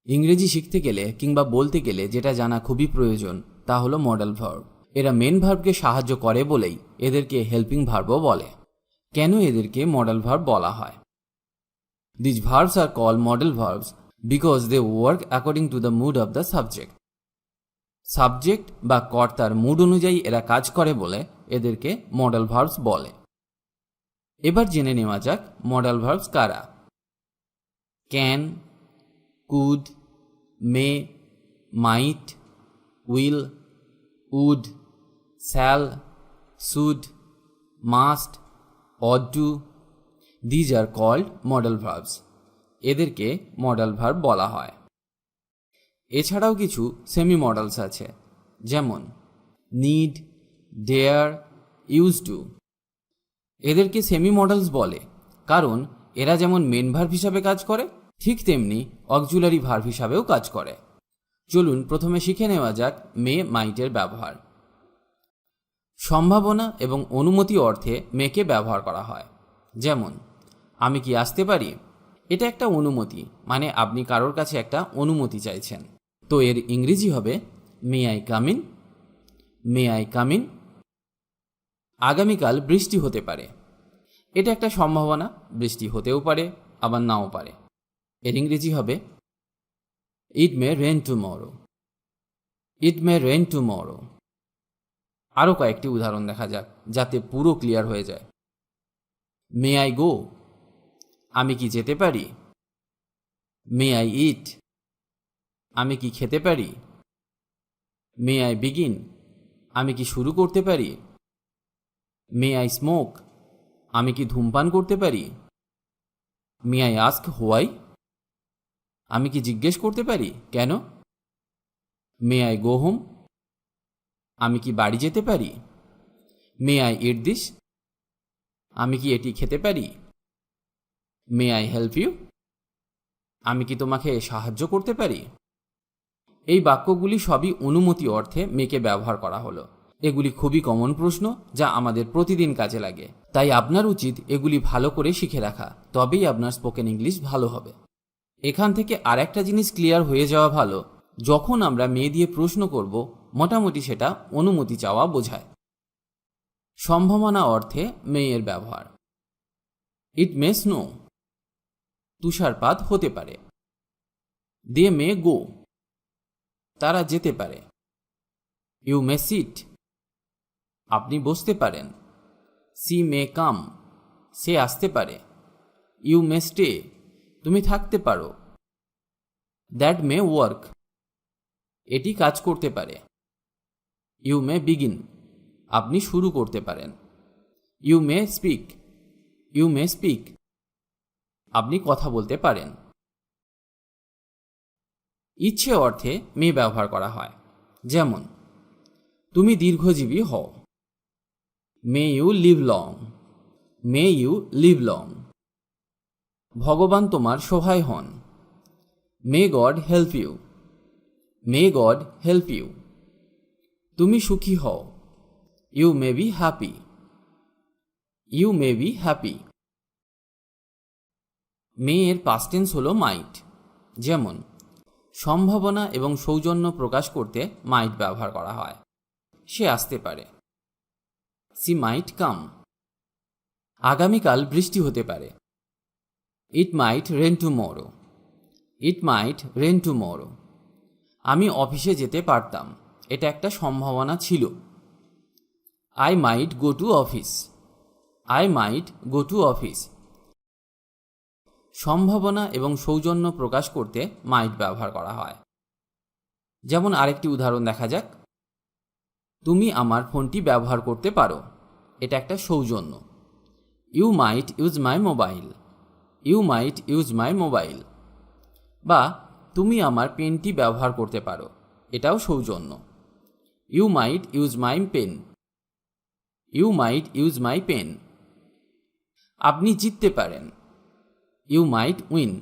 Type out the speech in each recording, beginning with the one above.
ইংরেজি শিখতে গেলে কিংবা বলতে গেলে যেটা জানা খুবই প্রয়োজন তা হলো মডাল ভার্ব। এরা মেন ভার্বকে সাহায্য করে বলেই এদেরকে হেল্পিং ভার্বও বলে। কেন এদেরকে মডাল ভার্ব বলা হয়? These verbs are called modal verbs because they work according to the mood of the subject. Subject বা কর্তার মুড অনুযায়ী এরা কাজ করে বলে এদেরকে মডাল ভার্বস বলে। এবার জেনে নেওয়া যাক মডাল ভার্বস কারা। Can, could, may, might, will, would, shall, should, must, ought to. These are called modal verbs. এদেরকে মডাল ভার্ব বলা হয়। এছাড়াও কিছু সেমি মডালস আছে, যেমন নিড, ডেয়ার, ইউজ টু। এদেরকে সেমি মডালস বলে কারণ এরা যেমন মেন ভার্ব হিসাবে কাজ করে ঠিক তেমনি অক্সিলারি ভার্ব হিসাবেও কাজ করে। চলুন প্রথমে শিখে নেওয়া যাক মে মাইটের ব্যবহার। সম্ভাবনা এবং অনুমতি অর্থে মেকে ব্যবহার করা হয়। যেমন আমি কি আসতে পারি? এটা একটা অনুমতি, মানে আপনি কারোর কাছে একটা অনুমতি চাইছেন। তো এর ইংরেজি হবে may I come in. May I come in. আগামীকাল বৃষ্টি হতে পারে। এটা একটা সম্ভাবনা, বৃষ্টি হতেও পারে আবার নাও পারে। এর ইংরেজি হবে ইট মে রেন টুমরো। ইট মে রেন টুমরো। আরও কয়েকটি উদাহরণ দেখা যাক যাতে পুরো ক্লিয়ার হয়ে যায়। May I go? আমি কি যেতে পারি? May I eat? আমি কি খেতে পারি? May I begin? আমি কি শুরু করতে পারি? May I smoke? আমি কি ধূমপান করতে পারি? May I ask why? আমি কি জিজ্ঞেস করতে পারি কেন? May I go home? আমি কি বাড়ি যেতে পারি? May I eat this? আমি কি এটি খেতে পারি? May I help you? আমি কি তোমাকে সাহায্য করতে পারি? এই বাক্যগুলি সবই অনুমতি অর্থে মেকে ব্যবহার করা হলো। এগুলি খুবই কমন প্রশ্ন যা আমাদের প্রতিদিন কাজে লাগে, তাই আপনার উচিত এগুলি ভালো করে শিখে রাখা, তবেই আপনার স্পোকেন ইংলিশ ভালো হবে। এখান থেকে আর একটা জিনিস ক্লিয়ার হয়ে যাওয়া ভালো, যখন আমরা মে দিয়ে প্রশ্ন করব মোটামুটি সেটা অনুমতি চাওয়া বোঝায়। সম্ভাবনা অর্থে মে এর ব্যবহার। It may snow. তুষারপাত হতে পারে। They may go. তারা যেতে পারে। You may sit. আপনি বসতে পারেন। She may come. সে আসতে পারে। You may stay. তুমি থাকতে পারো। That may work. এটি কাজ করতে পারে। You may begin. আপনি শুরু করতে পারেন। You may speak. You may speak. আপনি কথা বলতে পারেন। ইচ্ছে অর্থে মে ব্যবহার করা হয়। যেমন তুমি দীর্ঘজীবী হও। May you live long. May you live long. ভগবান তোমার সহায় হন। May God help you. May God help you. তুমি সুখী হও। You may be happy. You may be happy. May এর পাস্ট টেন্স হলো মাইট। যেমন সম্ভাবনা এবং সৌজন্য প্রকাশ করতে মাইট ব্যবহার করা হয়। সে আসতে পারে। সি মাইট কাম। আগামীকাল বৃষ্টি হতে পারে। ইট মাইট রেন টুমরো। ইট মাইট রেন টুমরো। আমি অফিসে যেতে পারতাম। এটা একটা সম্ভাবনা ছিল। I might go to office. I might go to office. সম্ভাবনা এবং সৌজন্য প্রকাশ করতে মাইট ব্যবহার করা হয়। যেমন আরেকটি উদাহরণ দেখা যাক। তুমি আমার ফোনটি ব্যবহার করতে পারো। এটা একটা সৌজন্য। You might use my mobile. You might use my mobile. বা তুমি আমার পেনটি ব্যবহার করতে পারো। এটাও সৌজন্য। You might use my pen. You might use my pen. আপনি জিততে পারেন। You might win.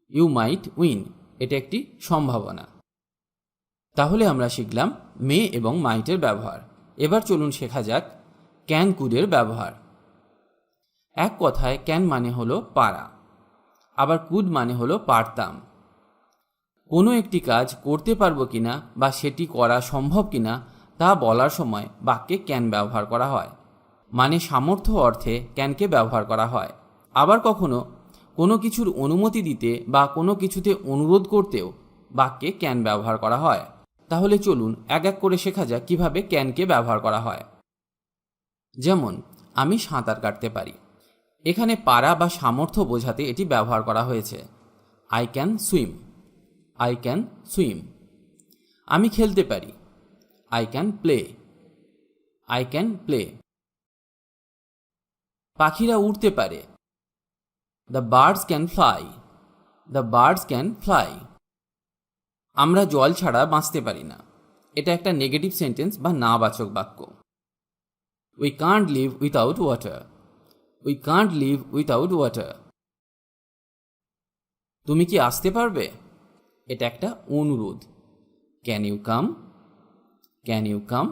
You might win. এটা একটি সম্ভাবনা। তাহলে আমরা শিখলাম মে এবং মাইটের ব্যবহার। এবার চলুন শেখা যাক ক্যান কুডের ব্যবহার। এক কথায় ক্যান মানে হলো পারা, আবার কুড মানে হলো পারতাম। কোনো একটি কাজ করতে পারবো কিনা বা সেটি করা সম্ভব কিনা তা বলার সময় বাক্যে ক্যান ব্যবহার করা হয়, মানে সামর্থ্য অর্থে ক্যানকে ব্যবহার করা হয়। আবার কখনো কোনো কিছুর অনুমতি দিতে বা কোনো কিছুতে অনুরোধ করতেও বাক্যে ক্যান ব্যবহার করা হয়। তাহলে চলুন এক এক করে শেখা যাক কিভাবে ক্যানকে ব্যবহার করা হয়। যেমন, আমি সাঁতার কাটতে পারি। এখানে পারা বা সামর্থ্য বোঝাতে এটি ব্যবহার করা হয়েছে। I can swim. I can swim. আমি খেলতে পারি। I can play. I can play. পাখিরা উড়তে পারে। The birds can fly. The birds can fly. আমরা জল ছাড়া বাঁচতে পারি না। এটা একটা নেগেটিভ সেন্টেন্স বা নাবাচক বাক্য। We can't live without water. We can't live without water. তুমি কি আসতে পারবে? এটা একটা অনুরোধ। Can you come? Can you come?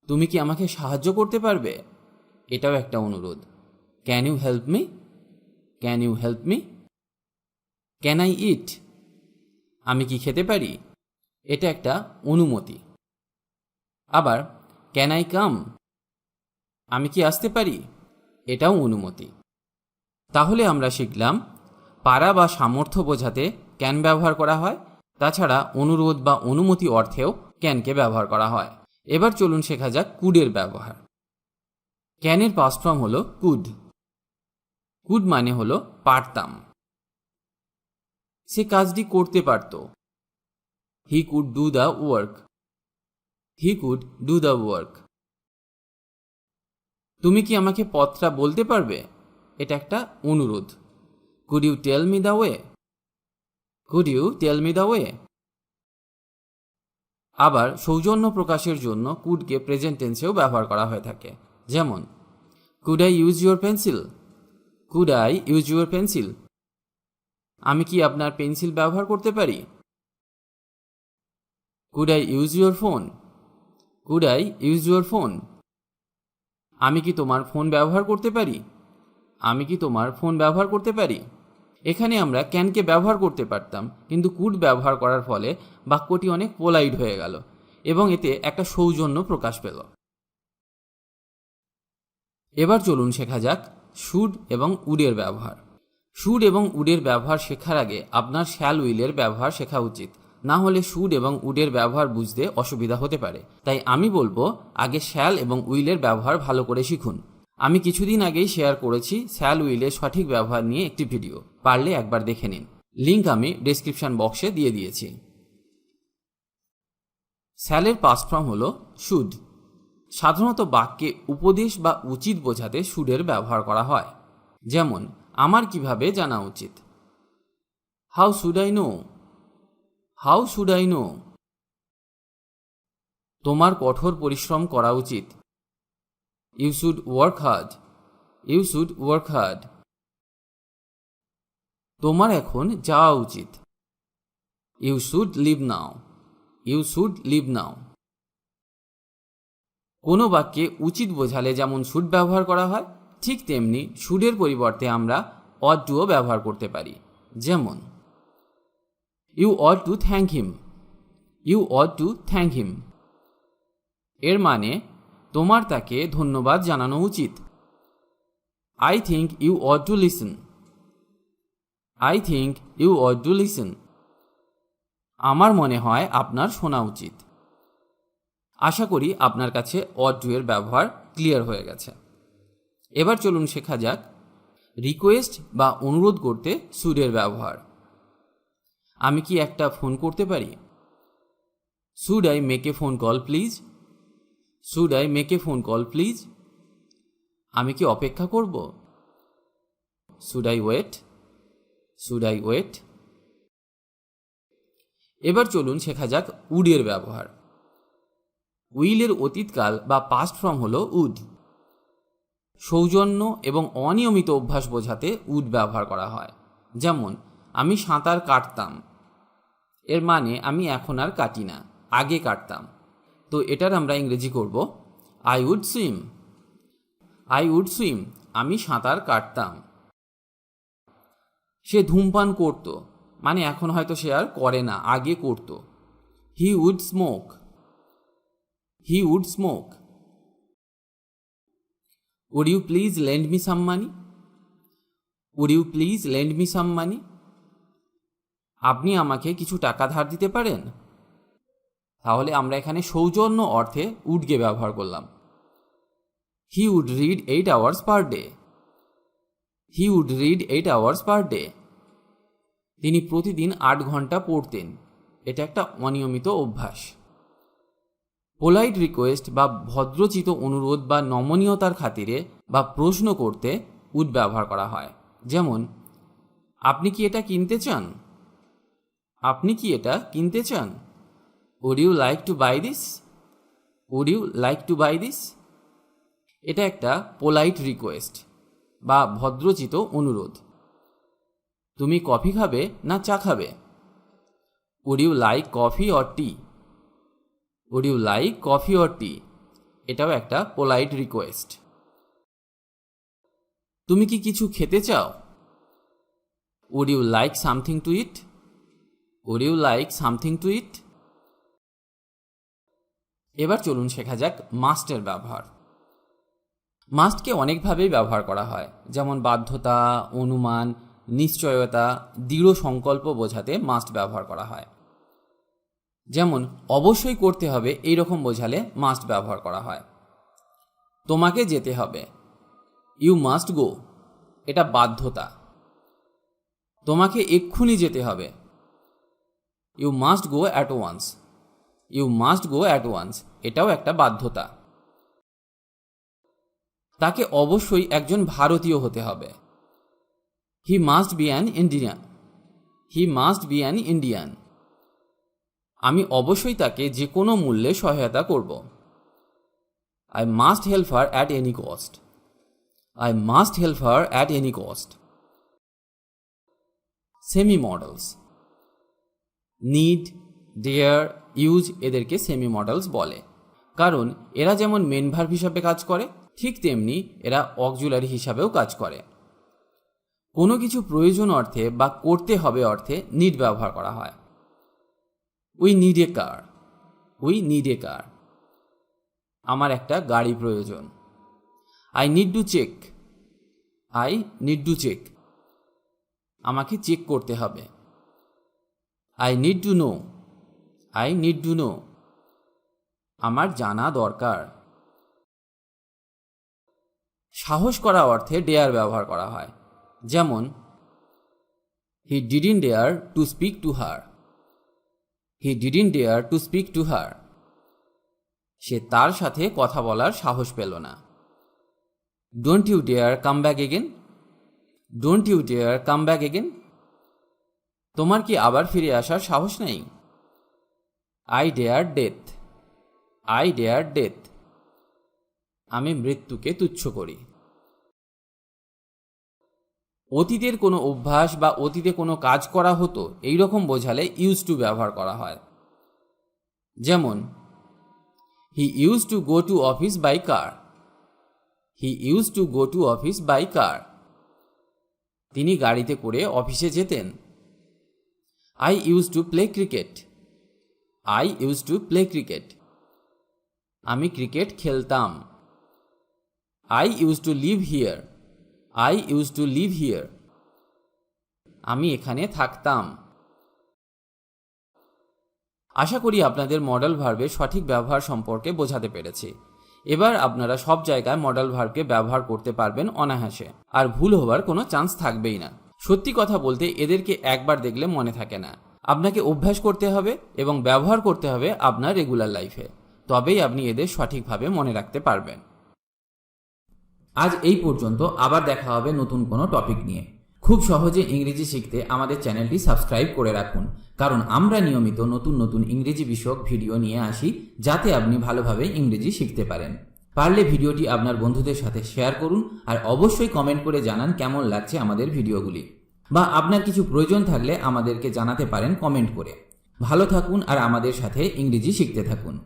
তুমি কি আমাকে সাহায্য করতে পারবে? এটাও একটা অনুরোধ। Can you help me? Can you help me? Can I eat? আমি কি খেতে পারি? এটা একটা অনুমতি। আবার ক্যান আই কাম? আমি কি আসতে পারি? এটাও অনুমতি। তাহলে আমরা শিখলাম পারা বা সামর্থ্য বোঝাতে ক্যান ব্যবহার করা হয়, তাছাড়া অনুরোধ বা অনুমতি অর্থেও ক্যানকে ব্যবহার করা হয়। এবার চলুন শেখা যাক কুডের ব্যবহার। ক্যানের পাস্ট ফর্ম হলো কুড। কুড মানে হলো পারতাম। সে কাজটি করতে পারত। He could do the work. He could do the work. তুমি কি আমাকে পথটা বলতে পারবে? এটা একটা অনুরোধ। Could you tell me the way? Could you tell me the way? আবার সৌজন্য প্রকাশের জন্য কুডকে প্রেজেন্ট টেন্সেও ব্যবহার করা হয়ে থাকে। যেমন, could I use your pencil? Could I use your pencil? আমি কি আপনার পেন্সিল ব্যবহার করতে পারি? Could I use your phone? Could I use your phone? আমি কি তোমার ফোন ব্যবহার করতে পারি? আমি কি তোমার ফোন ব্যবহার করতে পারি? এখানে আমরা ক্যানকে ব্যবহার করতে পারতাম, কিন্তু কুড ব্যবহার করার ফলে বাক্যটি অনেক পোলাইট হয়ে গেল এবং এতে একটা সৌজন্য প্রকাশ পেল। এবার চলুন শেখা যাক শুড এবং উডের ব্যবহার। শুড এবং উডের ব্যবহার শেখার আগে আপনার শ্যাল উইলের ব্যবহার শেখা উচিত, না হলে শুড এবং উডের ব্যবহার বুঝতে অসুবিধা হতে পারে। তাই আমি বলবো আগে শ্যাল এবং উইলের ব্যবহার ভালো করে শিখুন। আমি কিছুদিন আগেই শেয়ার করেছি শ্যাল উইলের সঠিক ব্যবহার নিয়ে একটি ভিডিও, পারলে একবার দেখে নিন। লিংক আমি ডেসক্রিপশন বক্সে দিয়ে দিয়েছি। শ্যালের পাস্ট ফর্ম হলো শুড। সাধারণত বাক্যে উপদেশ বা উচিত বোঝাতে শুডের ব্যবহার করা হয়। যেমন, আমার কিভাবে জানা উচিত? How should I know? How should I know? তোমার কঠোর পরিশ্রম করা উচিত। You should work hard. You should work hard. তোমার এখন যাওয়া উচিত। You should leave now. You should leave now. কোনো বাক্যে উচিত বোঝালে যেমন শুড ব্যবহার করা হয়, ঠিক তেমনি শুডের পরিবর্তে আমরা অট টুও ব্যবহার করতে পারি। যেমন, you ought to thank him. You ought to thank him. এর মানে তোমার তাকে ধন্যবাদ জানানো উচিত। I think you ought to listen. I think you ought to listen. আমার মনে হয় আপনার শোনা উচিত। আশা করি আপনার কাছে অট টু এর ব্যবহার ক্লিয়ার হয়ে গেছে। এবার চলুন শেখা যাক রিকোয়েস্ট বা অনুরোধ করতে শুডের ব্যবহার। আমি কি একটা ফোন করতে পারি? Should I make a phone call please? Should I make a phone call please? আমি কি অপেক্ষা করব? Should I wait? Should I wait? এবার চলুন শেখা যাক উডের ব্যবহার। উইলের অতীতকাল বা পাস্ট ফর্ম হলো উড। সৌজন্য এবং অনিয়মিত অভ্যাস বোঝাতে উড ব্যবহার করা হয়। যেমন, আমি সাঁতার কাটতাম। এর মানে আমি এখন আর কাটি না, আগে কাটতাম। তো এটার আমরা ইংরেজি করব I would swim. I would swim. আমি সাঁতার কাটতাম। সে ধূমপান করত, মানে এখন হয়তো সে আর করে না, আগে করত। He would smoke, he would smoke. Would you please lend me some money, would you please lend me some money. আপনি আমাকে কিছু টাকা ধার দিতে পারেন। তাহলে আমরা এখানে সৌজন্য অর্থে উডকে ব্যবহার করলাম। He would read 8 hours per day, he would read 8 hours per day. তিনি প্রতিদিন 8 ঘন্টা পড়তেন। এটা একটা অনিয়মিত অভ্যাস। পোলাইট রিকোয়েস্ট বা ভদ্রচিত অনুরোধ বা নমনীয়তার খাতিরে বা প্রশ্ন করতে উড ব্যবহার করা হয়। যেমন, আপনি কি এটা কিনতে চান? আপনি কি এটা কিনতে চান? Would you like to buy this? Would you like to buy this? এটা একটা পোলাইট রিকোয়েস্ট বা ভদ্রচিত অনুরোধ। তুমি কফি খাবে না চা খাবে? Would you like coffee or tea? Would you like coffee or tea? এটাও একটা পোলাইট রিকোয়েস্ট। তুমি কি কিছু খেতে চাও? Would you like something to eat? Would you like something to eat? এবার চলুন শেখা যাক মাস্টের ব্যবহার। মাস্টকে অনেকভাবেই ব্যবহার করা হয়, যেমন বাধ্যতা, অনুমান, নিশ্চয়তা, দৃঢ় সংকল্প বোঝাতে মাস্ট ব্যবহার করা হয়। যেমন অবশ্যই করতে হবে এই রকম বোঝালে মাস্ট ব্যবহার করা হয়। তোমাকে যেতে হবে, ইউ মাস্ট গো, এটা বাধ্যতা। তোমাকে এক্ষুনি যেতে হবে, you must go at once, you must go at once, এটাও একটা বাধ্যতা। তাকে অবশ্যই একজন ভারতীয় হতে হবে, he must be an Indian, he must be an Indian. আমি অবশ্যই তাকে যে কোনো মূল্যে সহায়তা করব, I must help her at any cost, I must help her at any cost. Semi models, need, dare, use এদেরকে সেমি মডেলস বলে, কারণ এরা যেমন মেন ভার্ব হিসাবে কাজ করে, ঠিক তেমনি এরা অক্সিলারি হিসাবেও কাজ করে। কোনো কিছু প্রয়োজন অর্থে বা করতে হবে অর্থে নিড ব্যবহার করা হয়। We need a car, we need a car, আমার একটা গাড়ি প্রয়োজন। I need to check, I need to check, আমাকে চেক করতে হবে। I need to know, I need to know, আমার জানা দরকার। সাহস করা অর্থে ডেয়ার ব্যবহার করা হয়। যেমন he didn't dare to speak to her, he didn't dare to speak to her, সে তার সাথে কথা বলার সাহস পেল না। Don't you dare come back again, don't you dare come back again, তোমার কি আবার ফিরে আসার সাহস নেই? I dare death, I dare death, আমি মৃত্যুকে তুচ্ছ করি। অতীতের কোনো অভ্যাস বা অতীতে কোনো কাজ করা হতো এই রকম বোঝালে ইউজ টু ব্যবহার করা হয়। যেমন he use to go to office by car, he use to go to office by car, তিনি গাড়িতে করে অফিসে যেতেন। I use to play cricket, I use to play cricket, আমি ক্রিকেট খেলতাম। I use to live here, I use to live here, আমি এখানে থাকতাম। আশা করি আপনাদের মডেল ভার্বের সঠিক ব্যবহার সম্পর্কে বোঝাতে পেরেছি। এবার আপনারা সব জায়গায় মডেল ভার্বকে ব্যবহার করতে পারবেন অনায়াসে, আর ভুল হওয়ার কোনো চান্স থাকবেই না। সত্যি কথা বলতে এদেরকে একবার দেখলে মনে থাকে না, আপনাকে অভ্যাস করতে হবে এবং ব্যবহার করতে হবে আপনার রেগুলার লাইফে, তবেই আপনি এদের সঠিকভাবে মনে রাখতে পারবেন। আজ এই পর্যন্ত, আবার দেখা হবে নতুন কোনো টপিক নিয়ে। খুব সহজে ইংরেজি শিখতে আমাদের চ্যানেলটি সাবস্ক্রাইব করে রাখুন, কারণ আমরা নিয়মিত নতুন নতুন ইংরেজি বিষয়ক ভিডিও নিয়ে আসি, যাতে আপনি ভালোভাবে ইংরেজি শিখতে পারেন। পারলে ভিডিওটি আপনার বন্ধুদের সাথে শেয়ার করুন, আর অবশ্যই কমেন্ট করে জানান কেমন লাগছে আমাদের ভিডিওগুলি, বা আপনার কিছু প্রয়োজন থাকলে আমাদেরকে জানাতে পারেন কমেন্ট করে। ভালো থাকুন আর আমাদের সাথে ইংরেজি শিখতে থাকুন।